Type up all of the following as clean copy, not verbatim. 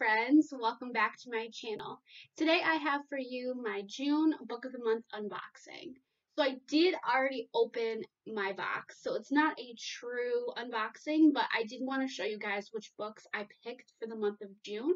friends, welcome back to my channel. Today I have for you my June Book of the Month unboxing. So I did already open my box, so it's not a true unboxing, but I did want to show you guys which books I picked for the month of June.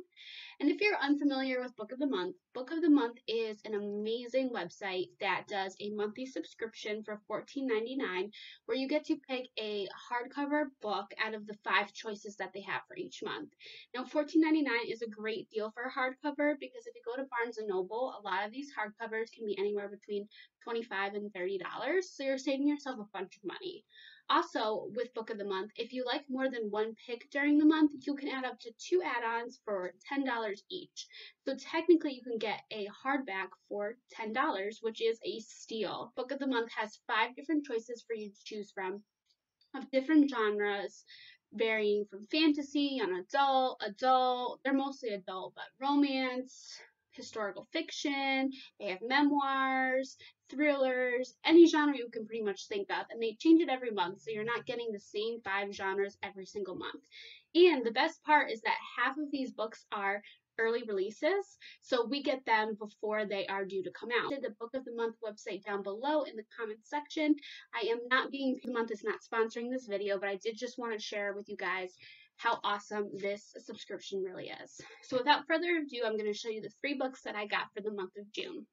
And if you're unfamiliar with Book of the Month is an amazing website that does a monthly subscription for $14.99 where you get to pick a hardcover book out of the 5 choices that they have for each month. Now, $14.99 is a great deal for a hardcover because if you go to Barnes & Noble, a lot of these hardcovers can be anywhere between $25 and $30, so you're saving yourself a bunch of money. Also, with Book of the Month, if you like more than one pick during the month, you can add up to 2 add-ons for $10 each. So technically, you can get a hardback for $10, which is a steal. Book of the Month has 5 different choices for you to choose from of different genres, varying from fantasy, young adult, they're mostly adult, but romance, historical fiction, they have memoirs, thrillers, any genre you can pretty much think of, and they change it every month, so you're not getting the same 5 genres every single month. And the best part is that half of these books are early releases, so we get them before they are due to come out. The Book of the Month website down below in the comments section. I am not being, the month is not sponsoring this video, but I did just want to share with you guys how awesome this subscription really is. So without further ado, I'm going to show you the 3 books that I got for the month of June.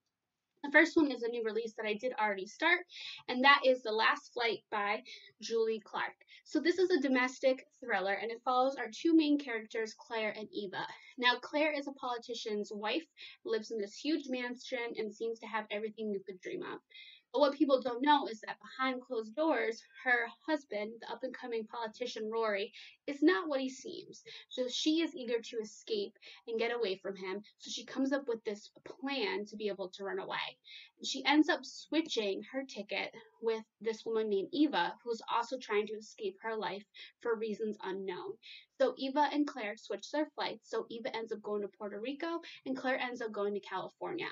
The first one is a new release that I did already start, and that is The Last Flight by Julie Clark. So this is a domestic thriller, and it follows our 2 main characters, Claire and Eva. Now, Claire is a politician's wife, lives in this huge mansion, and seems to have everything you could dream of. But what people don't know is that behind closed doors, her husband, the up-and-coming politician Rory, is not what he seems. So she is eager to escape and get away from him, so she comes up with this plan to be able to run away. And she ends up switching her ticket with this woman named Eva, who's also trying to escape her life for reasons unknown. So Eva and Claire switch their flights, so Eva ends up going to Puerto Rico, and Claire ends up going to California.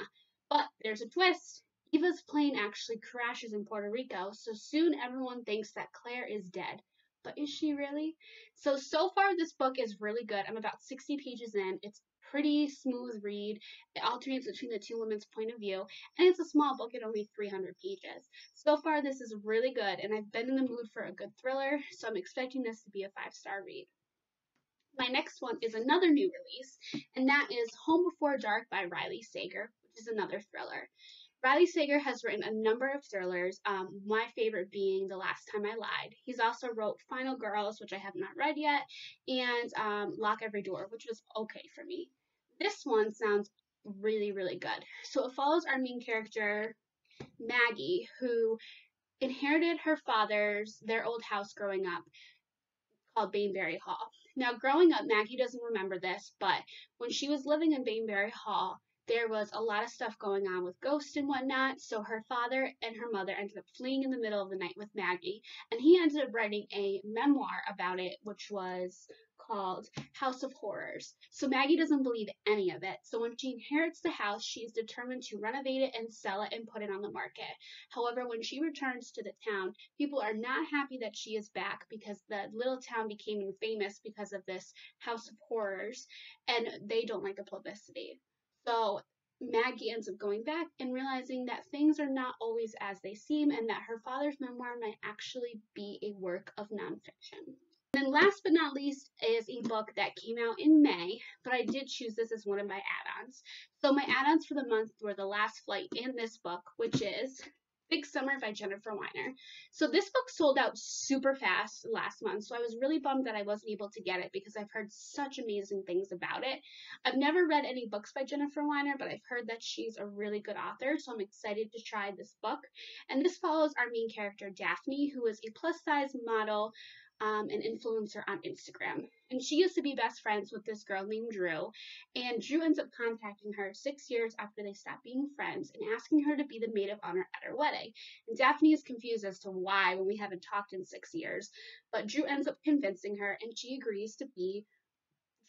But there's a twist. Eva's plane actually crashes in Puerto Rico, so soon everyone thinks that Claire is dead. But is she really? So far this book is really good. I'm about 60 pages in. It's pretty smooth read. It alternates between the 2 women's point of view, and it's a small book at only 300 pages. So far this is really good, and I've been in the mood for a good thriller, so I'm expecting this to be a 5-star read. My next one is another new release, and that is Home Before Dark by Riley Sager, which is another thriller. Riley Sager has written a number of thrillers, my favorite being The Last Time I Lied. He's also wrote Final Girls, which I have not read yet, and Lock Every Door, which was okay for me. This one sounds really, really good. So it follows our main character, Maggie, who inherited her their old house growing up, called Bainbury Hall. Now, growing up, Maggie doesn't remember this, but when she was living in Bainbury Hall, there was a lot of stuff going on with ghosts and whatnot, so her father and her mother ended up fleeing in the middle of the night with Maggie, and he ended up writing a memoir about it, which was called House of Horrors. So Maggie doesn't believe any of it, so when she inherits the house, she's determined to renovate it and sell it and put it on the market. However, when she returns to the town, people are not happy that she is back because the little town became famous because of this House of Horrors, and they don't like the publicity. So Maggie ends up going back and realizing that things are not always as they seem and that her father's memoir might actually be a work of nonfiction. And then last but not least is a book that came out in May, but I did choose this as one of my add-ons. So my add-ons for the month were The Last Flight and this book, which is Big Summer by Jennifer Weiner. So this book sold out super fast last month, so I was really bummed that I wasn't able to get it because I've heard such amazing things about it. I've never read any books by Jennifer Weiner, but I've heard that she's a really good author, so I'm excited to try this book. And this follows our main character, Daphne, who is a plus-size model an influencer on Instagram. And she used to be best friends with this girl named Drew, and Drew ends up contacting her 6 years after they stopped being friends and asking her to be the maid of honor at her wedding. And Daphne is confused as to why when we haven't talked in 6 years, but Drew ends up convincing her and she agrees to be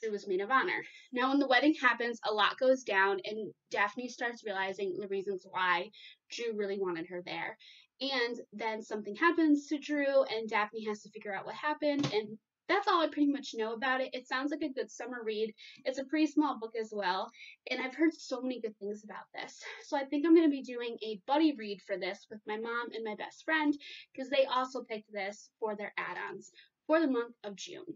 Drew's maid of honor. Now when the wedding happens, a lot goes down and Daphne starts realizing the reasons why Drew really wanted her there. And then something happens to Drew and Daphne has to figure out what happened, and that's all I pretty much know about it. It sounds like a good summer read. It's a pretty small book as well, and I've heard so many good things about this. So I think I'm going to be doing a buddy read for this with my mom and my best friend, because they also picked this for their add-ons for the month of June.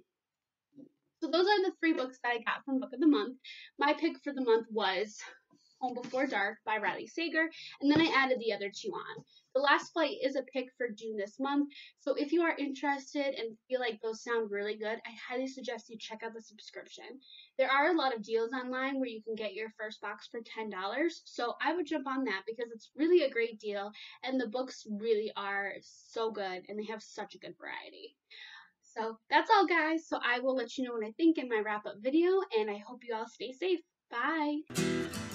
So those are the 3 books that I got from Book of the Month. My pick for the month was Home Before Dark by Riley Sager, and then I added the other 2 on. The Last Flight is a pick for June this month, so if you are interested and feel like those sound really good, I highly suggest you check out the subscription. There are a lot of deals online where you can get your first box for $10, so I would jump on that because it's really a great deal, and the books really are so good, and they have such a good variety. So that's all, guys. So I will let you know what I think in my wrap-up video, and I hope you all stay safe. Bye!